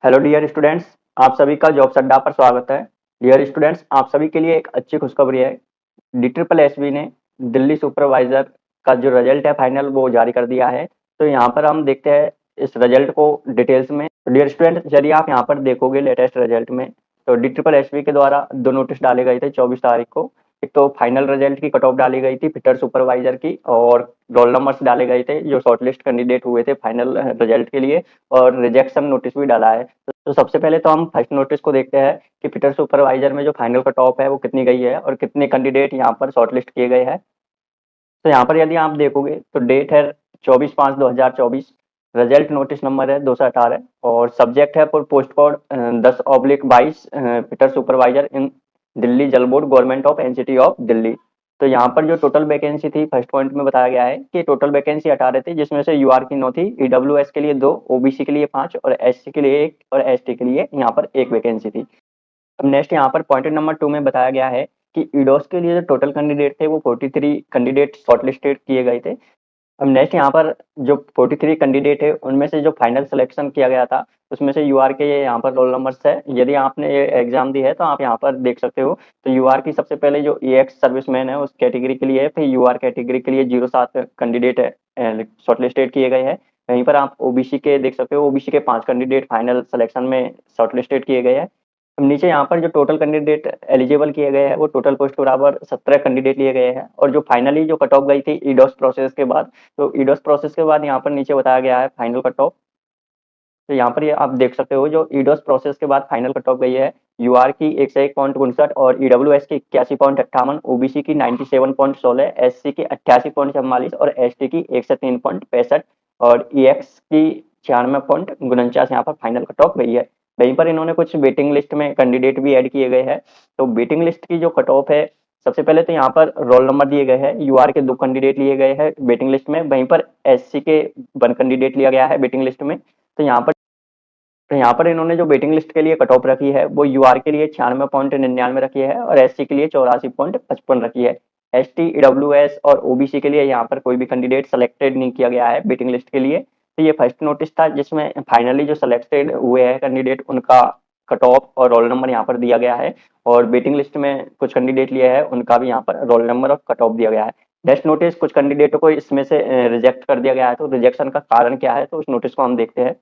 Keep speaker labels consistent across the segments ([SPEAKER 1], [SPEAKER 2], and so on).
[SPEAKER 1] Hello dear students, आप सभी का जॉब्स अड्डा पर स्वागत है। डियर स्टूडेंट्स, आप सभी के लिए एक अच्छी खुशखबरी है। DSSB ने दिल्ली सुपरवाइजर का जो रिजल्ट है फाइनल वो जारी कर दिया है। तो यहाँ पर हम देखते हैं इस रिजल्ट को डिटेल्स में। तो डियर स्टूडेंट्स, यदि आप यहाँ पर देखोगे लेटेस्ट रिजल्ट में, तो DSSB के द्वारा दो नोटिस डाले गए थे 24 तारीख को। एक तो फाइनल रिजल्ट की कट ऑफ डाली गई थी फिटर सुपरवाइजर की, और रोल नंबर्स डाले गए थे जो शॉर्टलिस्ट कैंडिडेट हुए थे फाइनल रिजल्ट के लिए, और रिजेक्शन नोटिस भी डाला है। तो सबसे पहले तो हम फर्स्ट नोटिस को देखते हैं कि फिटर सुपरवाइजर में जो फाइनल कट ऑफ है वो कितनी गई है और कितने कैंडिडेट यहाँ पर शॉर्टलिस्ट किए गए हैं। तो यहाँ पर यदि आप देखोगे तो डेट है 24/5/2024, रिजल्ट नोटिस नंबर है 218, और सब्जेक्ट है for post code 10/22 fitter supervisor in Delhi Jal board government of NCT of Delhi. तो यहाँ पर जो टोटल वैकेंसी थी फर्स्ट पॉइंट में बताया गया है कि टोटल वैकेंसी 18 थी, जिसमें से यूआर की 9 थी, ईडब्ल्यूएस के लिए 2, ओबीसी के लिए 5 और एससी के लिए 1 और एसटी के लिए यहाँ पर 1 वैकेंसी थी। अब नेक्स्ट यहाँ पर पॉइंट नंबर 2 में बताया गया है कि ईडोस के लिए जो टोटल कैंडिडेट थे वो 43 कैंडिडेट शॉर्टलिस्टेड किए गए थे। अब नेक्स्ट यहाँ पर जो 43 कैंडिडेट है उनमें से जो फाइनल सिलेक्शन किया गया था उसमें से यूआर के ये यहाँ पर रोल नंबर्स है। यदि आपने ये एग्जाम दी है तो आप यहाँ पर देख सकते हो। तो यूआर की सबसे पहले जो ईएक्स सर्विसमैन है उस कैटेगरी के लिए है, फिर यूआर कैटेगरी के लिए 07 कैंडिडेट है शॉर्टलिस्टेड किए गए हैं। वहीं पर आप ओबीसी के देख सकते हो, ओबीसी के 5 कैंडिडेट फाइनल सिलेक्शन में शॉर्टलिस्टेड किए गए हैं। नीचे यहाँ पर जो टोटल कैंडिडेट एलिजिबल किए गए हैं वो टोटल पोस्ट के बराबर 17 कैंडिडेट लिए गए हैं, और जो फाइनली जो कट ऑफ गई थी ईडोस प्रोसेस के बाद, तो ईडोस प्रोसेस के बाद यहाँ पर नीचे बताया गया है फाइनल कट ऑफ। तो यहाँ पर ये आप देख सकते हो जो ईडोस प्रोसेस के बाद फाइनल कट ऑफ गई है, यूआर की 101.59 और ईडब्ल्यूएस की 81.58, ओबीसी की 97.16, एससी की 88.44 और एसटी की 103.65 और ईएक्स की 96.49 यहाँ पर फाइनल कट ऑफ गई है। वहीं पर इन्होंने कुछ वेटिंग लिस्ट में कैंडिडेट भी ऐड किए गए हैं। तो वेटिंग लिस्ट की जो कट ऑफ है, सबसे पहले तो यहाँ पर रोल नंबर दिए गए हैं, यूआर के 2 कैंडिडेट लिए गए हैं वेटिंग लिस्ट में, वहीं पर एससी के 1 कैंडिडेट लिया गया है वेटिंग लिस्ट में। तो यहाँ पर इन्होंने जो वेटिंग लिस्ट के लिए कट ऑफ रखी है वो यूआर के लिए 96.99 रखी है और एससी के लिए 84.55 रखी है। एसटी, ईडब्ल्यूएस और ओबीसी के लिए यहाँ पर कोई भी कैंडिडेट सेलेक्टेड नहीं किया गया है वेटिंग लिस्ट के लिए। तो ये फर्स्ट नोटिस था जिसमें फाइनली जो सेलेक्टेड हुए हैं कैंडिडेट उनका कट ऑफ और रोल नंबर यहाँ पर दिया गया है, और वेटिंग लिस्ट में कुछ कैंडिडेट लिए हैं उनका भी यहाँ पर रोल नंबर और कट ऑफ दिया गया है। नेक्स्ट नोटिस, कुछ कैंडिडेटों को इसमें से रिजेक्ट कर दिया गया है, तो रिजेक्शन का कारण क्या है तो उस नोटिस को हम देखते हैं।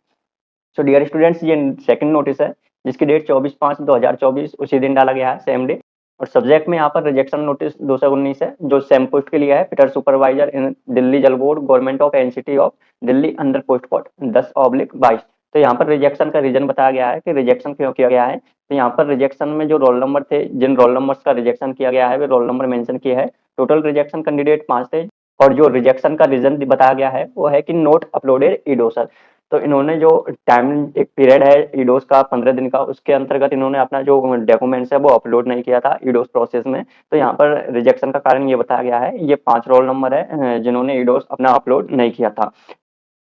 [SPEAKER 1] सो डियर स्टूडेंट्स, ये सेकंड नोटिस है जिसकी डेट 24/5/2024 उसी दिन डाला गया है, सेम डे, और सब्जेक्ट में यहाँ पर रिजेक्शन नोटिस 219 है जो सेम पोस्ट के लिए है, fitter supervisor in Delhi Jal board government of NCT of Delhi under post code 10/22। तो यहाँ पर रिजेक्शन का रीजन बताया गया है कि रिजेक्शन क्यों किया गया है। तो यहाँ पर रिजेक्शन में जो रोल नंबर थे, जिन रोल नंबर्स का रिजेक्शन किया गया है वे रोल नंबर मेंशन किए हैं। टोटल रिजेक्शन कैंडिडेट 5 थे, और जो रिजेक्शन का रीजन बताया गया है वो है कि नोट अपलोडेड ईडोसर। तो इन्होंने जो टाइम एक पीरियड है ईडोस का 15 दिन का, उसके अंतर्गत इन्होंने अपना जो डॉक्यूमेंट्स है वो अपलोड नहीं किया था ईडोस प्रोसेस में। तो यहाँ पर रिजेक्शन का कारण ये बताया गया है, ये 5 रोल नंबर है जिन्होंने ईडोस अपना अपलोड नहीं किया था।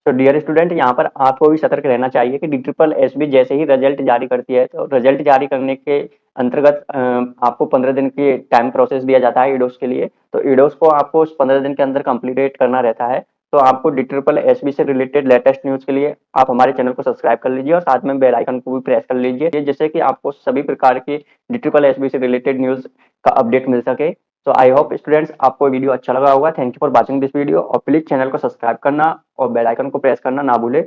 [SPEAKER 1] तो डियर स्टूडेंट, यहाँ पर आपको भी सतर्क रहना चाहिए कि DSSB जैसे ही रिजल्ट जारी करती है तो रिजल्ट जारी करने के अंतर्गत आपको 15 दिन की टाइम प्रोसेस दिया जाता है ईडोस के लिए। तो ईडोस को आपको उस 15 दिन के अंदर कंप्लीट करना रहता है। तो आपको DSSB से रिलेटेड लेटेस्ट न्यूज के लिए आप हमारे चैनल को सब्सक्राइब कर लीजिए और साथ में बेल आइकन को भी प्रेस कर लीजिए, जिससे कि आपको सभी प्रकार की DSSB से रिलेटेड न्यूज का अपडेट मिल सके। तो आई होप स्टूडेंट्स आपको वीडियो अच्छा लगा होगा। Thank you for watching this video, और प्लीज चैनल को सब्सक्राइब करना और बेल आइकन को प्रेस करना ना भूले।